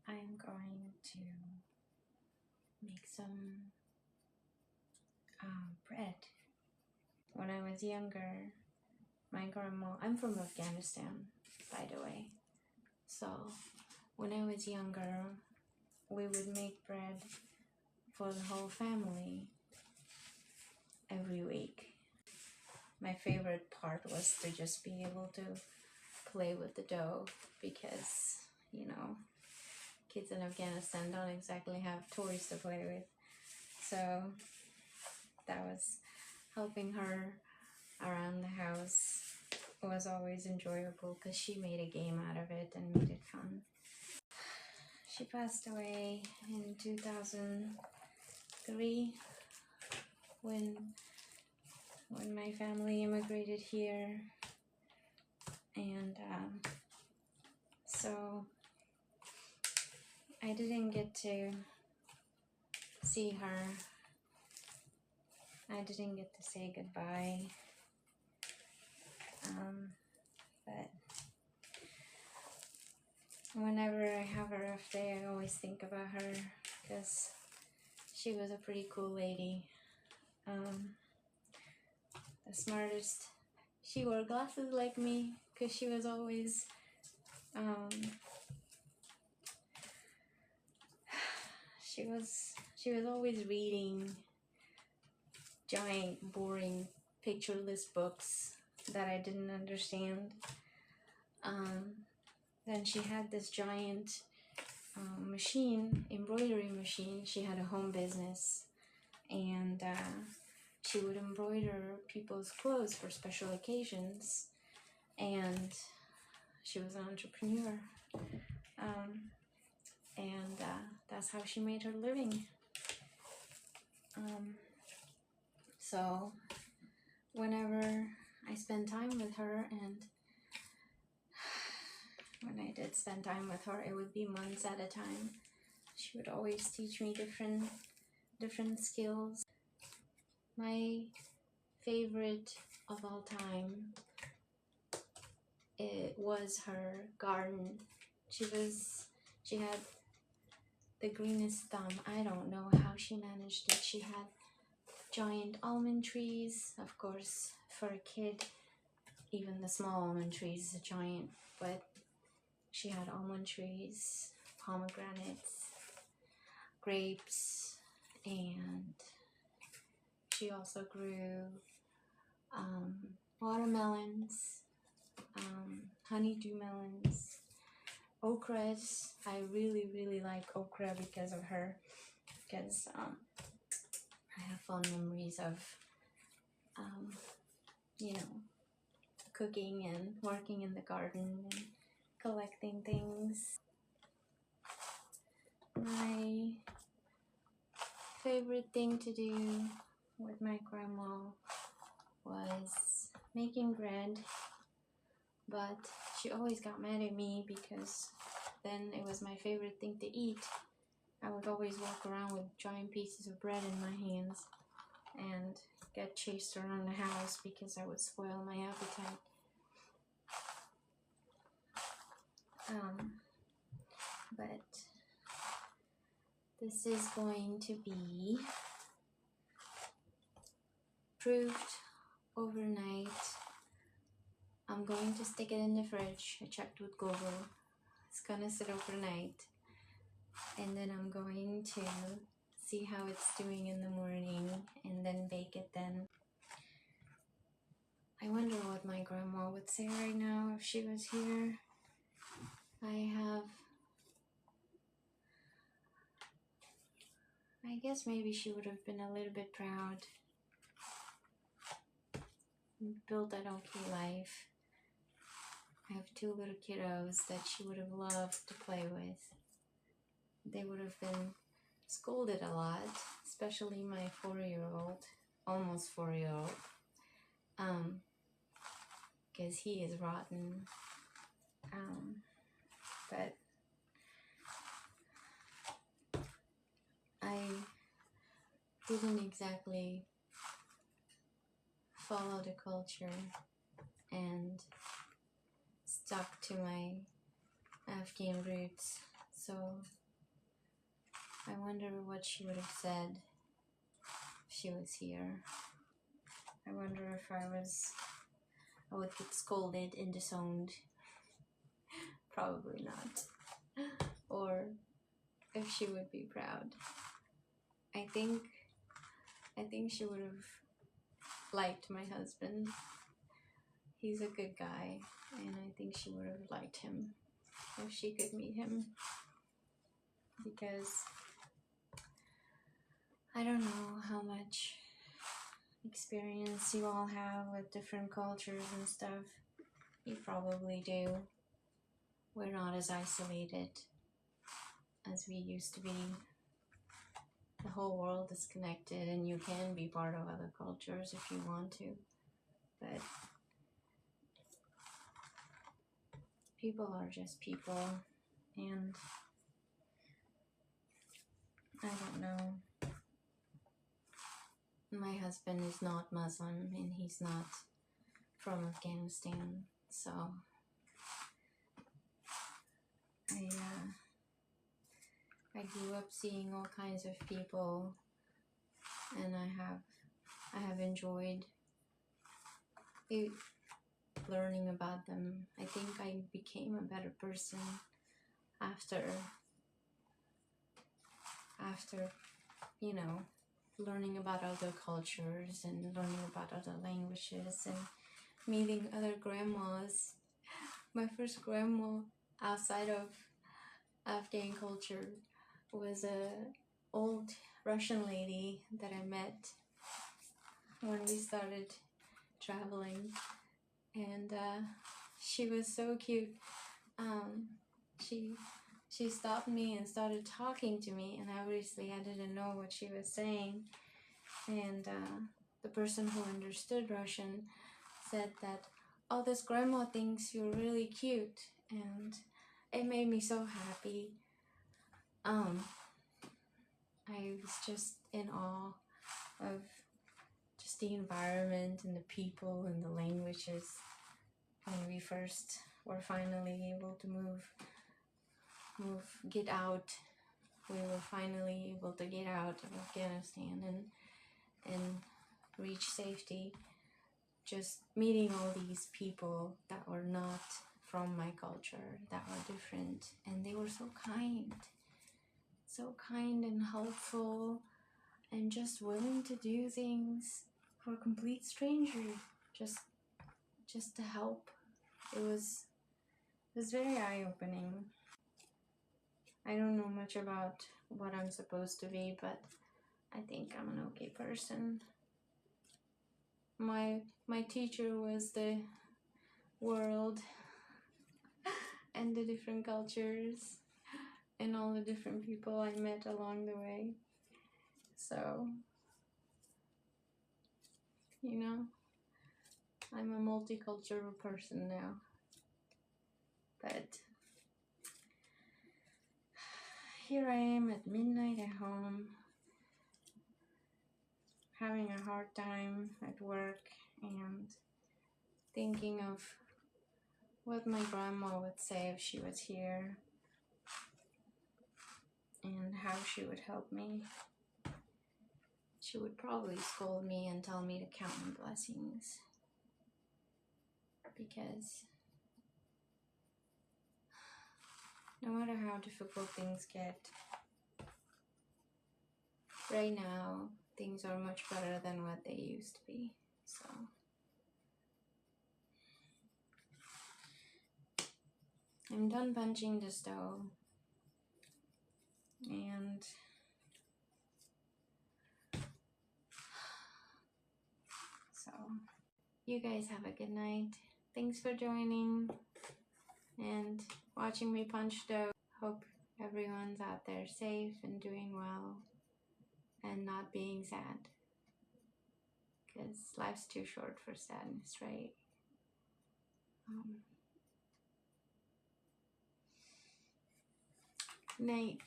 I'm going to make some bread. When I was younger, my grandma, I'm from Afghanistan, by the way. So when I was younger, we would make bread for the whole family every week. My favorite part was to just be able to play with the dough because, kids in Afghanistan don't exactly have toys to play with. So that was helping her around the house was always enjoyable because she made a game out of it and made it fun. She passed away in 2003 when my family immigrated here, and so I didn't get to see her. I didn't get to say goodbye, but whenever I have a rough day, I always think about her because she was a pretty cool lady. The smartest. She wore glasses like me because she was always she was always reading giant, boring, pictureless books that I didn't understand. Then she had this giant embroidery machine. She had a home business, and she would embroider people's clothes for special occasions, and she was an entrepreneur, and that's how she made her living. So whenever I spend time with her, and when I did spend time with her, it would be months at a time. She would always teach me different skills. My favorite of all time, it was her garden. She had the greenest thumb. I don't know how she managed it. She had giant almond trees. Of course, for a kid, even the small almond trees is a giant, but she had almond trees, pomegranates, grapes, and she also grew watermelons, honeydew melons, okras. I really like okra because of her, because I have fond memories of cooking and working in the garden and collecting things. My favorite thing to do with my grandma was making bread, but she always got mad at me because then it was my favorite thing to eat. I would always walk around with giant pieces of bread in my hands and get chased around the house because I would spoil my appetite. But this is going to be proved overnight. I'm going to stick it in the fridge. I checked with Google. It's gonna sit overnight, and then I'm going to see how it's doing in the morning and then bake it then. I wonder what my grandma would say right now if she was here. I guess maybe she would have been a little bit proud. Built an okay life. I have 2 little kiddos that she would have loved to play with. They would have been scolded a lot, especially my 4-year-old, almost 4-year-old, because he is rotten. But I didn't exactly follow the culture and stuck to my Afghan roots, so I wonder what she would have said if she was here. I wonder if I would get scolded and disowned. Probably not. Or if she would be proud. I think she would have liked my husband. He's a good guy, and I think she would have liked him if she could meet him. Because I don't know how much experience you all have with different cultures and stuff. You probably do. We're not as isolated as we used to be. The whole world is connected, and you can be part of other cultures if you want to. But people are just people, and I don't know. My husband is not Muslim, and he's not from Afghanistan, so I grew up seeing all kinds of people, and I have enjoyed learning about them. I think I became a better person after you know, learning about other cultures and learning about other languages and meeting other grandmas. My first grandma outside of Afghan culture was a old Russian lady that I met when we started traveling, and she was so cute. She stopped me and started talking to me, and obviously I didn't know what she was saying, and the person who understood Russian said that, "Oh, this grandma thinks you're really cute," and it made me so happy. I was just in awe of just the environment and the people and the languages. When we first were finally able to get out, we were finally able to get out of Afghanistan and reach safety. Just meeting all these people that were not from my culture, that were different, and they were so kind and helpful, and just willing to do things for a complete stranger, just to help. It was very eye-opening. I don't know much about what I'm supposed to be, but I think I'm an okay person. My teacher was the world and the different cultures and all the different people I met along the way. So, you know, I'm a multicultural person now. But here I am at midnight at home, having a hard time at work and thinking of what my grandma would say if she was here and how she would help me. She would probably scold me and tell me to count my blessings, because no matter how difficult things get, right now things are much better than what they used to be. So I'm done punching the stove, and so you guys have a good night. Thanks for joining and watching me punch stove. Hope everyone's out there safe and doing well and not being sad, because life's too short for sadness, right? Night.